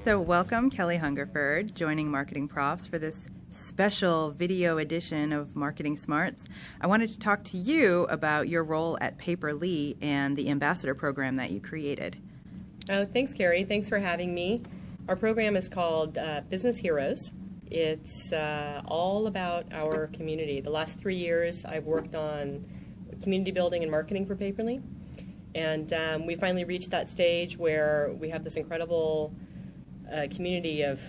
So welcome, Kelly Hungerford, joining Marketing Profs for this special video edition of Marketing Smarts. I wanted to talk to you about your role at Paperli and the ambassador program that you created. Oh, thanks, Kerry. Thanks for having me. Our program is called Business Heroes. It's all about our community. The last 3 years, I've worked on community building and marketing for Paperli, and we finally reached that stage where we have this incredible community of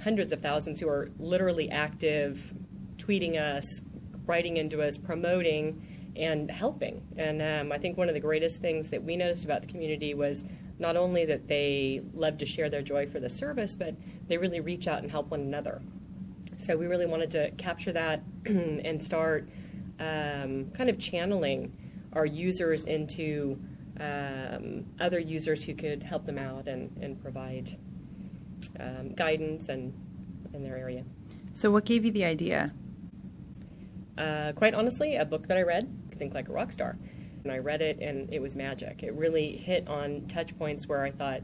hundreds of thousands who are literally active, tweeting us, writing into us, promoting, and helping. And I think one of the greatest things that we noticed about the community was not only that they love to share their joy for the service, but they really reach out and help one another. So we really wanted to capture that and start kind of channeling our users into other users who could help them out and provide guidance in their area. So what gave you the idea? Quite honestly, a book that I read, Think Like a Rock Star. And I read it and it was magic. It really hit on touch points where I thought,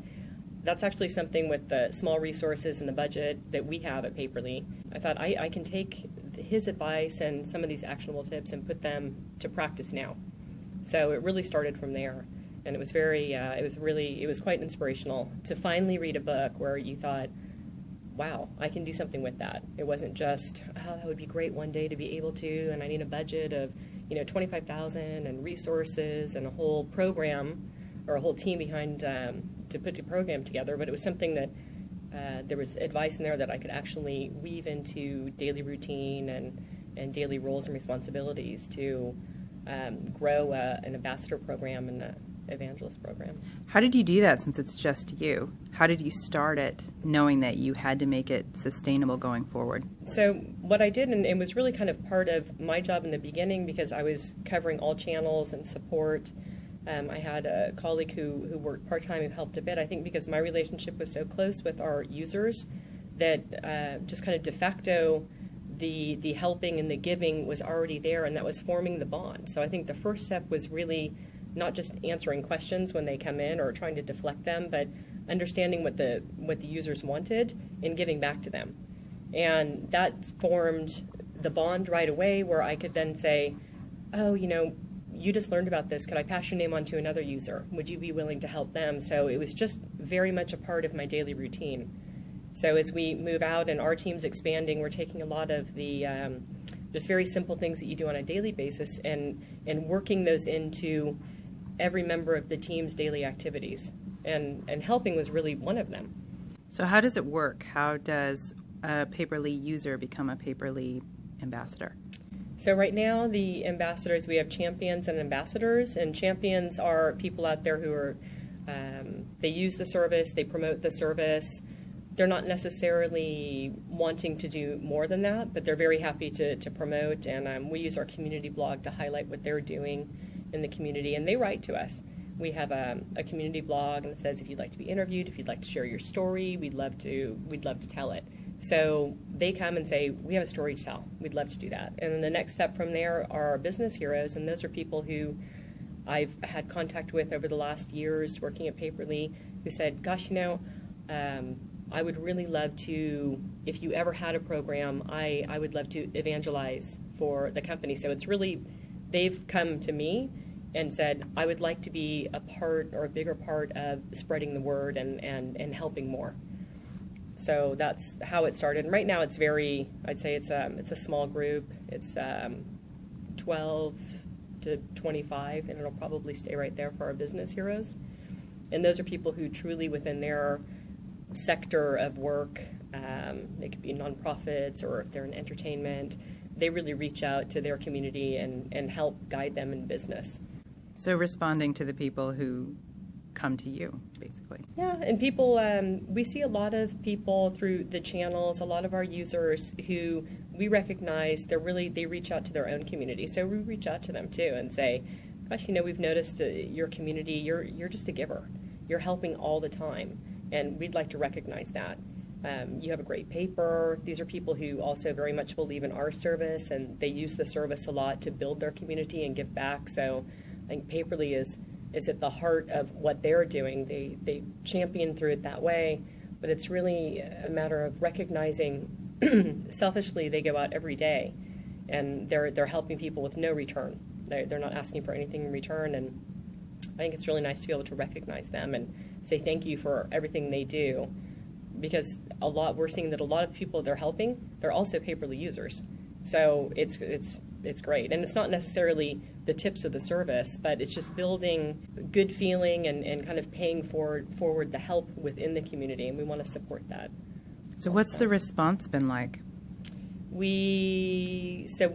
that's actually something with the small resources and the budget that we have at Paperli. I thought I can take his advice and some of these actionable tips and put them to practice now. So it really started from there. And it was it was quite inspirational to finally read a book where you thought, wow, I can do something with that. It wasn't just, oh, that would be great one day to be able to, and I need a budget of, $25,000 and resources and a whole program or a whole team behind to put the program together. But it was something that there was advice in there that I could actually weave into daily routine and daily roles and responsibilities to grow an ambassador program and an evangelist program. How did you do that since it's just you? How did you start it knowing that you had to make it sustainable going forward? So what I did, and it was really kind of part of my job in the beginning because I was covering all channels and support. I had a colleague who worked part-time who helped a bit, I think because my relationship was so close with our users that just kind of de facto the helping and the giving was already there, and that was forming the bond. So I think the first step was really not just answering questions when they come in or trying to deflect them, but understanding what the users wanted and giving back to them. And that formed the bond right away where I could then say, oh, you just learned about this. Could I pass your name on to another user? Would you be willing to help them? So it was just very much a part of my daily routine. So as we move out and our team's expanding, we're taking a lot of the just very simple things that you do on a daily basis and working those into every member of the team's daily activities. And helping was really one of them. So how does it work? How does a Paperli user become a Paperli ambassador? So right now, the ambassadors, we have champions and ambassadors, and champions are people out there who are, they use the service, they promote the service. They're not necessarily wanting to do more than that, but they're very happy to promote, and we use our community blog to highlight what they're doing in the community, and they write to us. We have a community blog, and it says if you'd like to be interviewed, if you'd like to share your story, we'd love to tell it. So they come and say, we have a story to tell. We'd love to do that. And then the next step from there are our business heroes, and those are people who I've had contact with over the last years working at Paperli who said, gosh, I would really love to, if you ever had a program, I would love to evangelize for the company. So it's really, they've come to me and said, I would like to be a part or a bigger part of spreading the word and helping more. So that's how it started. And right now it's I'd say it's a small group. It's 12 to 25, and it'll probably stay right there for our business heroes. And those are people who truly within their sector of work, they could be nonprofits or if they're in entertainment, they really reach out to their community and help guide them in business. So responding to the people who come to you, basically. Yeah, and people, we see a lot of people through the channels, a lot of our users who we recognize they reach out to their own community. So we reach out to them too and say, gosh, we've noticed your community, you're just a giver. You're helping all the time, and we'd like to recognize that. You have a great paper. These are people who also very much believe in our service, and they use the service a lot to build their community and give back. So I think Paperli is at the heart of what they're doing. They champion through it that way, but it's really a matter of recognizing selfishly they go out every day and they're helping people with no return. They're not asking for anything in return, and I think it's really nice to be able to recognize them and say thank you for everything they do, because we're seeing that a lot of the people they're helping, they're also Paperli users. So it's great, and it's not necessarily the tips of the service, but it's just building good feeling and kind of paying forward the help within the community, and we want to support that. So what's the response been like? So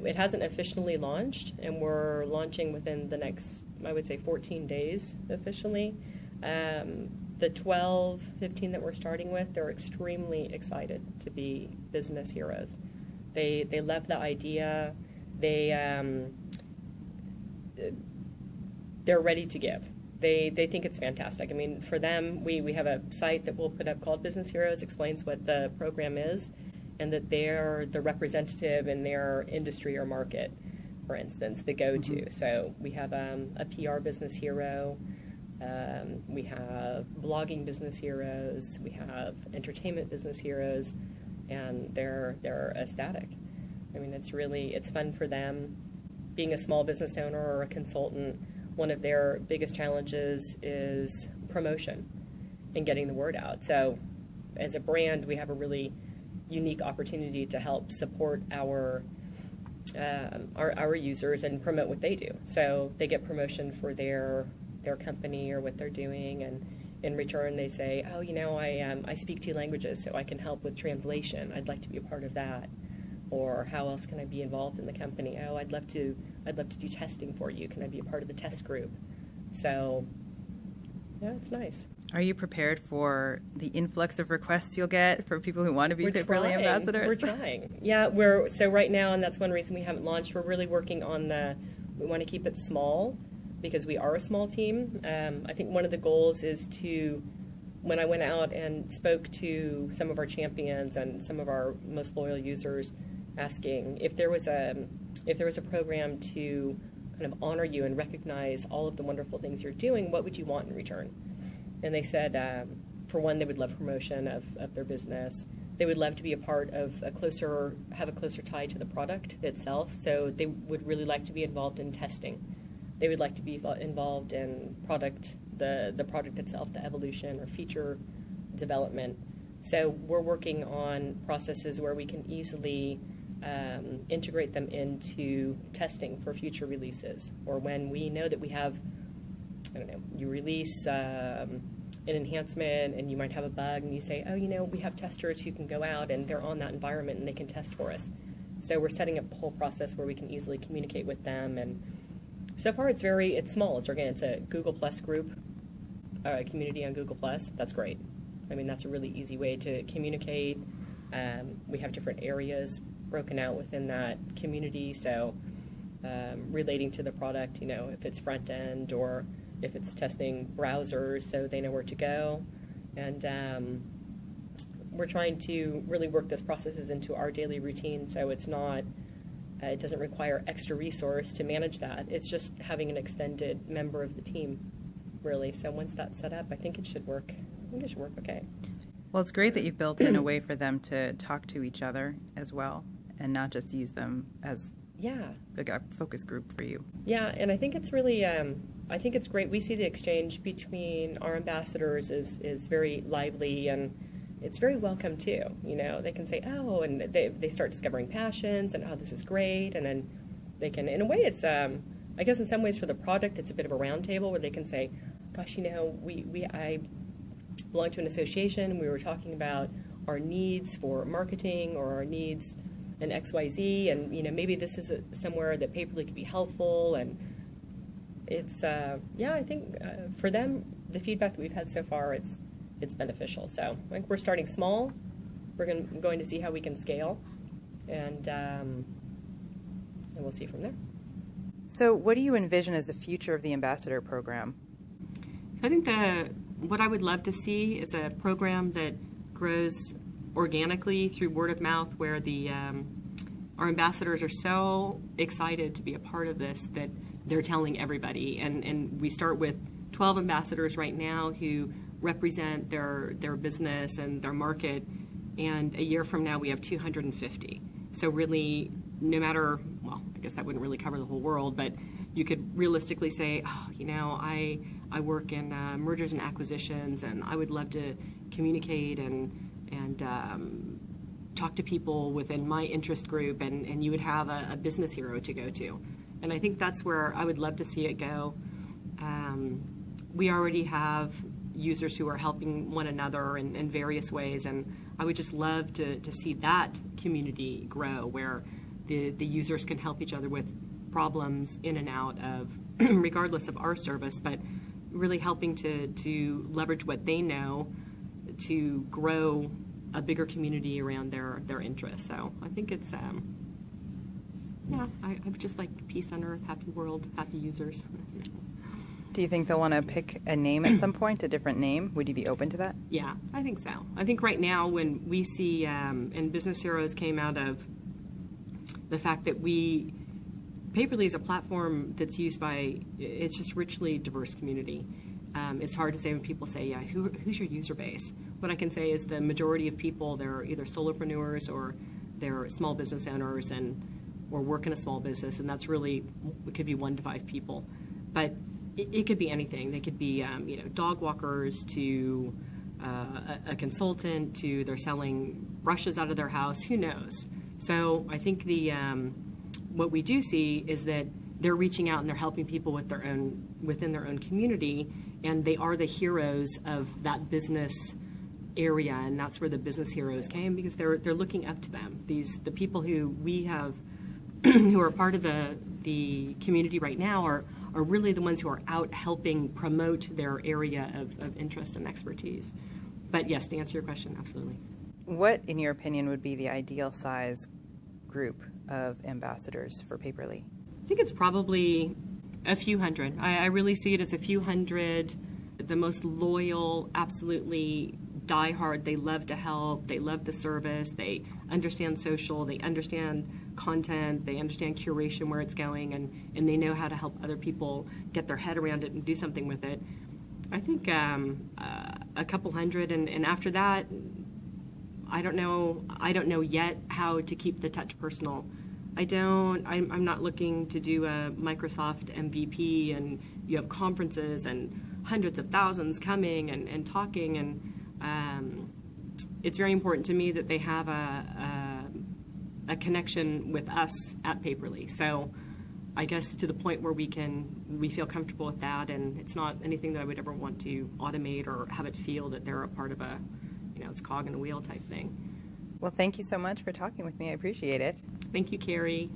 it hasn't officially launched, and we're launching within the next, I would say, 14 days officially. The 12, 15 that we're starting with, they're extremely excited to be business heroes. They love the idea. They're ready to give. They think it's fantastic. I mean, for them, we have a site that we'll put up called Business Heroes, explains what the program is, and that they're the representative in their industry or market, for instance, the go-to. So we have a PR business hero, we have blogging business heroes, we have entertainment business heroes, and they're ecstatic. I mean, it's fun for them. Being a small business owner or a consultant, one of their biggest challenges is promotion and getting the word out. So as a brand, we have a really unique opportunity to help support our users and promote what they do. So they get promotion for their company or what they're doing, and in return they say, oh, I speak 2 languages, so I can help with translation. I'd like to be a part of that. Or how else can I be involved in the company? Oh, I'd love to do testing for you. Can I be a part of the test group? So yeah, it's nice. Are you prepared for the influx of requests you'll get from people who want to be Paperli ambassadors? We're trying. Yeah, so right now, and that's one reason we haven't launched, we're really working on we want to keep it small because we are a small team. I think one of the goals is when I went out and spoke to some of our champions and some of our most loyal users, asking if there was a program to kind of honor you and recognize all of the wonderful things you're doing, what would you want in return? And they said, for one, they would love promotion of their business. They would love to be a part of have a closer tie to the product itself. So they would really like to be involved in testing. They would like to be involved in the product itself, the evolution or feature development. So we're working on processes where we can easily integrate them into testing for future releases, or when we know that we have, you release an enhancement and you might have a bug and you say, oh, we have testers who can go out and they're on that environment and they can test for us. So we're setting up a whole process where we can easily communicate with them, and so far it's small. It's a Google Plus group, community on Google Plus. That's great. I mean, that's a really easy way to communicate. We have different areas broken out within that community, so relating to the product, if it's front end or if it's testing browsers, so they know where to go. And we're trying to really work those processes into our daily routine, so it doesn't require extra resource to manage that. It's just having an extended member of the team, really. So once that's set up, I think it should work. Okay. Well, it's great that you've built in a way for them to talk to each other as well, and not just use them as like a focus group for you. Yeah, and I think it's really, I think it's great. We see the exchange between our ambassadors is very lively, and it's very welcome too. They can say, oh, and they start discovering passions, and oh, this is great, and then they can, in a way, it's, I guess in some ways for the product, it's a bit of a round table where they can say, gosh, I belong to an association. We were talking about our needs for marketing or our needs in XYZ, and maybe this is somewhere that Paperli could be helpful. And it's I think for them, the feedback that we've had so far, it's beneficial. So I think we're starting small. We're going to see how we can scale, and we'll see from there. So what do you envision as the future of the ambassador program? I think what I would love to see is a program that grows organically through word of mouth, where our ambassadors are so excited to be a part of this that they're telling everybody. And we start with 12 ambassadors right now who represent their business and their market, and a year from now we have 250. So really, no matter, well, I guess that wouldn't really cover the whole world, but you could realistically say, oh, I work in mergers and acquisitions, and I would love to communicate and talk to people within my interest group, and you would have a business hero to go to. And I think that's where I would love to see it go. We already have users who are helping one another in various ways, and I would just love to see that community grow, where the users can help each other with problems in and out of, regardless of our service, but really helping to leverage what they know to grow a bigger community around their interests. So I think it's, I would just like peace on earth, happy world, happy users. Do you think they'll want to pick a name at some point, a different name? Would you be open to that? Yeah, I think so. I think right now when we see, and Business Heroes came out of the fact that Paperli is a platform that's used by, it's just richly diverse community. It's hard to say when people say, yeah, who's your user base? What I can say is the majority of people, they're either solopreneurs or they're small business owners or work in a small business, and that's really, it could be 1 to 5 people. But it could be anything. They could be, dog walkers to a consultant to they're selling brushes out of their house. Who knows? So I think what we do see is that they're reaching out and they're helping people within their own community, and they are the heroes of that business area, and that's where the business heroes came, because they're looking up to them. The people who we have who are part of the community right now are really the ones who are out helping promote their area of interest and expertise. But yes, to answer your question, absolutely. What, in your opinion, would be the ideal size group of ambassadors for Paperli? I think it's probably a few hundred. I really see it as a few hundred. The most loyal, absolutely diehard. They love to help. They love the service. They understand social. They understand content. They understand curation, where it's going, and they know how to help other people get their head around it and do something with it. I think a couple hundred, and after that, I don't know yet how to keep the touch personal. I'm not looking to do a Microsoft MVP and you have conferences and hundreds of thousands coming and talking, and it's very important to me that they have a connection with us at Paperli. So I guess to the point where we feel comfortable with that, and it's not anything that I would ever want to automate or have it feel that they're a part of it's cog in a wheel type thing. Well, thank you so much for talking with me. I appreciate it. Thank you, Kerry.